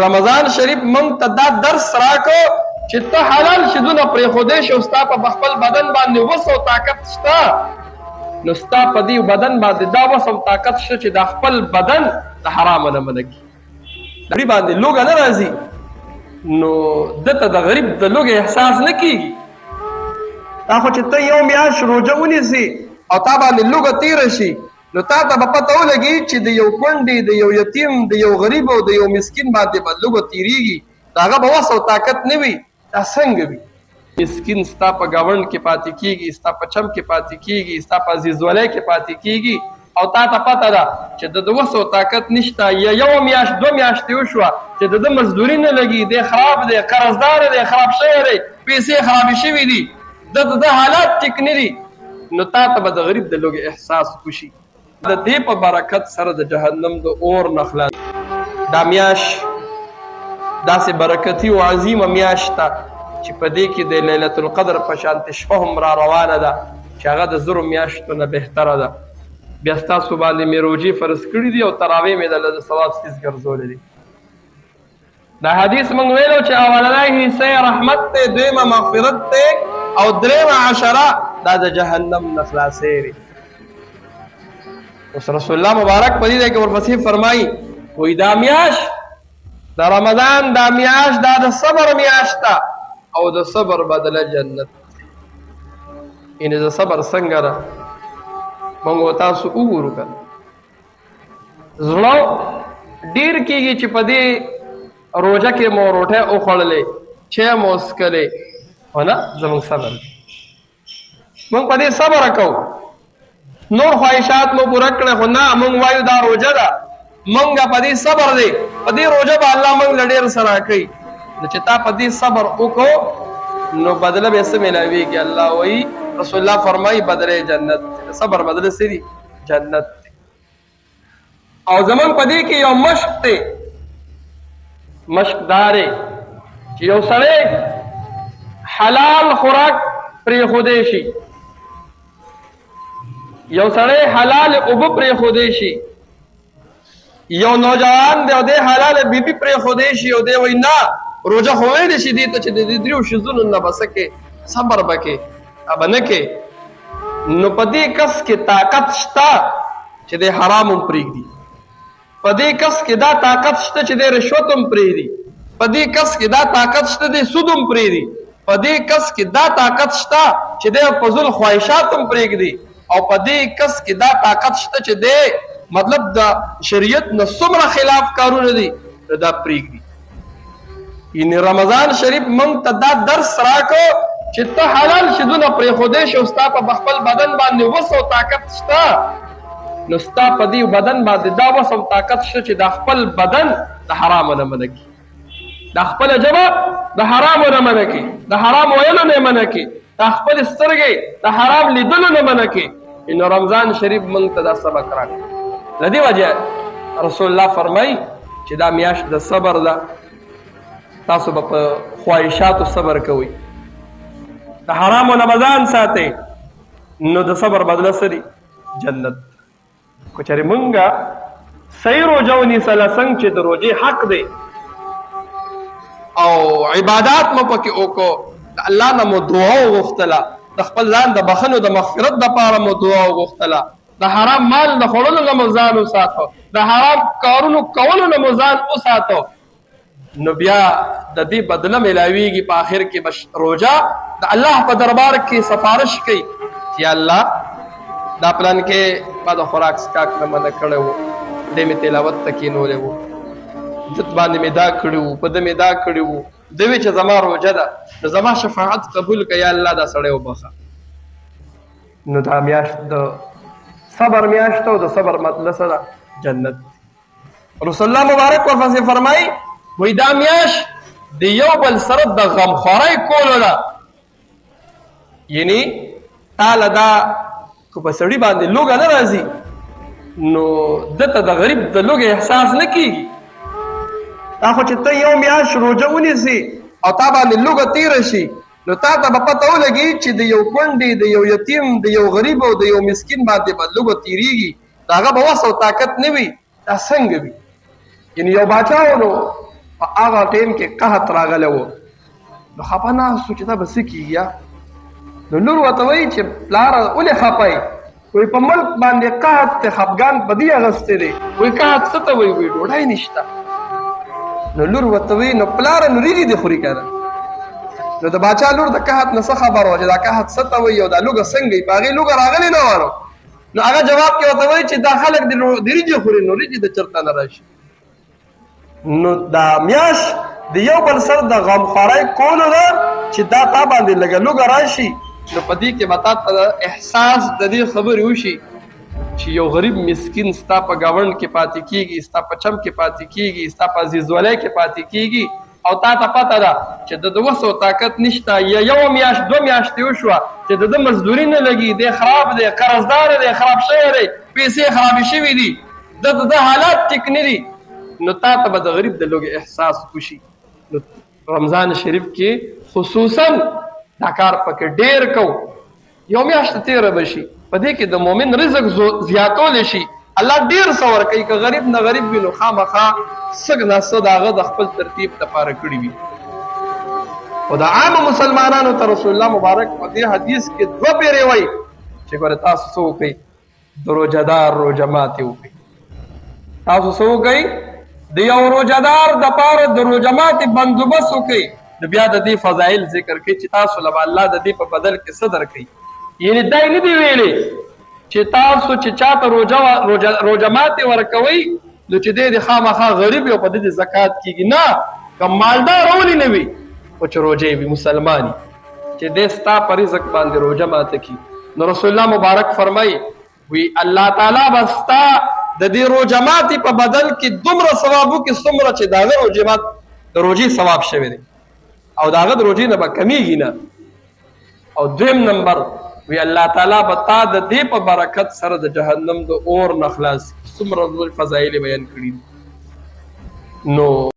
رمضان شریف مونږ ته دا درس راکو چې ته حلال شیدونه پرېښودی شي او ستا په خپل بدن باندې وس او طاقت شته، نو ستا په دې بدن باندې دا وس او طاقت شته چې دا خپل بدن د حرامو نه منع کړي. د غریب باندې لوږه نه راځي، نو دته د غریب د لوږې احساس نه کېږي. دا خو چې ته یو میاشت روژه ونیسي او تا باندې لوږه تېره شي، نو تا ته به پته ولګي چې د یو کونډې، د یو یتیم، د یو غریب او د یو مسکین باندې به لوږه تېرېږي، د هغه به وس او طاقت نه وي. دا څنګه وي؟ مسکین ستا په ګاونډ کې پاتې کېږي، ستا په چم کې پاتې کېږي، ستا په عزیزولۍ کې پاتې کېږي، او تا ته پته ده چې د وس او طاقت نشته، یا یو میاشت 2 میاشتې وشوه چې د ده مزدوري نه لګي، دی خراب دی، قرضدار دی، خراب شوی دی، پیسې خرابې شوي دي، د حالات ټیک نه دي، نو تا ته به د غریب د لوږې احساس وشي. د دې په برکت سره د جهنم د اور نه خلاص. دا میاشت داسې برکتي او عظیمه میاشت ده چې په دې کې د لیلة القدر په شانتې شپه هم را روانه ده چې هغه د 1000 میاشتو نه بهتره ده. بیا ستاسو باندې مې روژې فرض کړي دي او تراویح مې دله د ثواب څیز ګرځولی دي. دا حدیث موږ ویلو چې اولنی حصه رحمت دی، دویمه مغفرت دی، او دریمه عشره دا د جهنم نه خلاصېږي. اوس رسول الله مبارک په دې ځای کې ورپسې فرمایي، وایي دا میاشت د رمضان دا میاشت دا د صبر میاشت ده او د صبر بدله جنت. یعنې د صبر څنګه ده موږ تاسو وګورو که زړه ډېر کېږي چې په دې روژه کې مو روټۍ وخوړلې، چای مو وڅښلې، خو نه زموږ صبر دی. موږ په دې صبر کوو، نور خواهشات مو پوره کړه، خو نه موږ وایو دا روژه ده، موږ په دې صبر دی، په دې روژه به الله موږ له ډېر څه راکوي. نو چې تا په دې صبر وکړو نو بدله به یې څه میلاویږي؟ الله وایي، رسول الله فرمایي بدله جنت. صبر بدله څه دي؟ جنت دی. او زمونږ په دې کې یو مشق دی، مشق دا دی چې یو سړی حلال خوراک پرېښودی شي، یو سړی حلال اوبه پرېښودی شي، یو نوجوان دی او دی حلال بیبي پرېښودی شي، او دی وایي نه روژه خو ویلی شي دې ته چې د دې 3 شیزونو نه به څه کې صبر به کې به نه کې. نو په دې کس کې طاقت شته چې دی حرام هم پرېږدي، په دې کس کې دا طاقت شته چې دی رشوت هم پرېږدي، په دې کس کې دا طاقت شته دی سود هم پرېږدي، په دې کس کې دا طاقت شته چې دی فضول خواهشات هم پرېږدي، او په دې کس کې دا طاقت شته چې دی مطلب د شریعت نه څومره خلاف کارونه دي دا پرېږدي. یعنې رمضان شریف موږ ته دا درس راکو چې ته حلال شیدونه پرېښودی شي او ستا په خپل بدن باندې وس او طاقت شته، نو ستا په دې بدن باندې دا وس او طاقت شته چې دا خپل بدن د حرامو نه منع کړي، دا خپله ژبه د حرامو نه منع کړي، د حرام ویلو نه منع کړي، دا خپلې سترګې د حرام لیدلو نه منع کړي. نو رمضان شریف موږ ته دا سبق راکړي. له دې وجه رسول الله فرمایي چې دا میاشت د صبر ده، تاسو به په خواهشاتو صبر کوئ، د حرامو نه به ځان ساتئ، نو د صبر بدله څه دي؟ جنت. که چېرې مونږ صحیح روژه ونیسله، څنګه چې د روژې حق دی، او عبادات مو پکې وکړو، د الله نه مو دعا وغوښتله، د خپل ځان د بخښنو د مغفرت دپاره مو دعا وغوښتله، د حرام مال د خوړلو نه مو ځان وساتو، د حرام کارونو کولو نه مو ځان وساتو، نو بیا د دې بدله میلاویږي. په آخر کې به روژه د الله په دربار کې سفارش کوي چې الله دا پلان کې ما د خوراک څښاک نه منع کړی و، دې مې تلاوت ته کښېنولی و، دت باندې مې دا کړي وو، په ده مې دا کړي وو، ده وی چې زما روژه ده، نو زما شفاعت قبول کړه یا الله دا سړی وبخه. نو دا میاشت د صبر میاشت او د صبر مطلب څه ده؟ جنت. رسول الله مبارک ورپسې فرمایي، وایي دا میاشت د یو بل سره د غمخوارۍ کولو ده. یعنې تاله دا که په سړي باندې لوږه نه راځي، نو دته د غریب د لوږې احساس نه کېږي. دا خو چې ته یو میاشت روژه ونیسي او تا باندې لوږه تېره شي، نو تا ته به پته ولګي چې د یو کونډې، د یو یتیم، د یو غریب او د یو مسکین باندې به لوږه تېرېږي، د هغه به وس او طاقت نه وي. دا څنګه وي؟ یعنې یو باچا و، نو په هغه ټیم کې قحط راغلی و نو خفه ناست و چې دا به څه کېږي نو لور ورته وایي چې پلاره ولې خفه یې وایي په ملک باندې قحط دی خفګان په دې اخیستی دی وایي قحط څه ته وایي وایي ډوډۍ نشته نو لور ورته وایي نو پلاره نو ریږي دې خوري که نه نو د باچا لور د قحط نه څه خبر وه چې دا قحط څه ته وایي او دا لوږه څنګه وي په هغې لوږه راغلې نه وه نو هغه جواب کې ورته وایي چې دا خلک د وریجې خوري نو وریجې د چېرته نه راشي نو دا میاشت د یو بل سره د غمخوارۍ کولو ده چې دا تا باندې لږه لوږه راشي نو په دې کې به تا ته احساس د دې خبرې وشي چې یو غریب مسکین ستا په ګاونډ کې پاتې کېږي ستا په چم کې پاتې کېږي ستا په عزیزولۍ کې پاتې کېږي او تا ته پته ده چې د وس او طاقت نشته یا یوه میاشت دوه میاشتې وشوه چې د ده مزدوري نه لګي دی خراب دی قرضدار دی خراب شوی دی پیسې خرابې شوي دي د ده حالات ټیک نه دي نو تا ته به د غریب د لوږې احساس وشي نو رمضان شریف کې خصوصا دا کار پکې ډېر کو یو میاشت تېره به شي په دې کې د مؤمن رزق زیاتولی شي الله ډېر څه ورکوي که غریب نه غریب وي نو خامخا څه نه څه د هغه د خپل ترتیب دپاره کړي وي خو د عامو مسلمانانو ته رسول الله مبارک په دې حدیث کې دوه پیرې وایي چې ګوره تاسو څه وکړئ د روژهدار روژه ماتې وکړئ تاسو څه وکړئ د یو روژهدار دپاره د روژه ماتې بندوبست وکړئ نو بیا د دې فضایل ذکر کوي چې تاسو له به الله د دې په بدل کې څه درکوي یعنې دا یې نه دي ویلې چې تاسو چې چاته روژه ماتې ورکوئ نو چې دی د خامخا غریب او په دې زکات کېږي نه که مالدار ولې نه وي خو چې روژې وي مسلمان چې دی ستا په رزق باندې روژه ماته کړي نو رسول الله مبارک فرمایي وی الله تعالی به ستا د دې روژه ماتې په بدل کې دومره ثواب وکړي څومره چې د هغه د روژې ثواب شوی دی او د هغه د روژې نه به کمیږي نه او دویم نمبر وی الله تعالی به تا د دې په برکت سره د جهنم د اور نه خلاص څومره فضایل بیان کړي نو